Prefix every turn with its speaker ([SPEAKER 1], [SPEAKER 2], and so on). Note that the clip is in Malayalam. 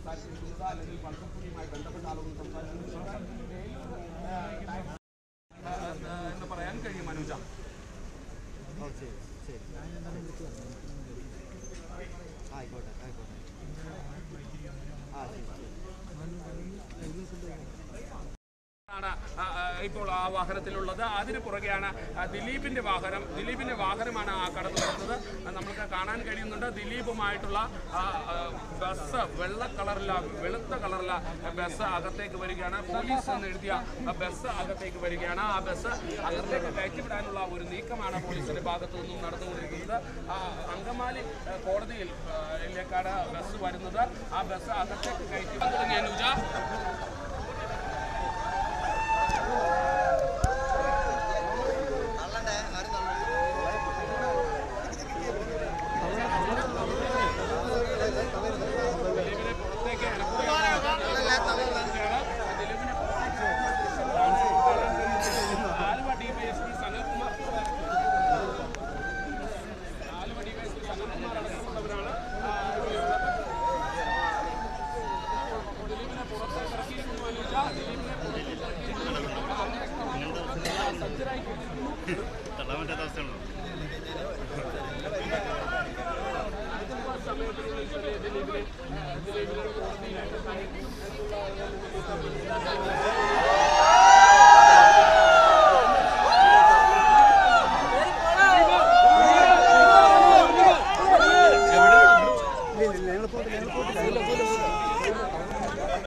[SPEAKER 1] സംസാരിച്ചിരിക്കുന്നത് അല്ലെങ്കിൽ പൾസപ്പുള്ളിയുമായി ബന്ധപ്പെട്ട ആളുകൾ സംസാരിച്ചിരിക്കുന്നത് എന്ന് പറയാൻ കഴിയും അനുജ.
[SPEAKER 2] ആയിക്കോട്ടെ ആയിക്കോട്ടെ
[SPEAKER 1] ഇപ്പോൾ ആ വാഹനത്തിലുള്ളത്. അതിന് പുറകെയാണ് ദിലീപിന്റെ വാഹനമാണ് ആ കടന്നു വരുന്നത്. നമുക്ക് കാണാൻ കഴിയുന്നുണ്ട്. ദിലീപുമായിട്ടുള്ള ബസ് വെളുത്ത കളറില ബസ് അകത്തേക്ക് വരികയാണ്. പോലീസ് എന്ന് എഴുതിയ ബസ് അകത്തേക്ക് വരികയാണ്. ആ ബസ് അകത്തേക്ക് കയറ്റിവിടാനുള്ള ഒരു നീക്കമാണ് പോലീസിന്റെ ഭാഗത്തു നിന്നും നടന്നുകൊണ്ടിരിക്കുന്നത്. അങ്കമാലി കോടതിയിലേക്കാണ് ബസ് വരുന്നത്. ആ ബസ് അകത്തേക്ക് കയറ്റിവിടാൻ തുടങ്ങിയ അനുജ. സമയത്തിനുള്ളിൽ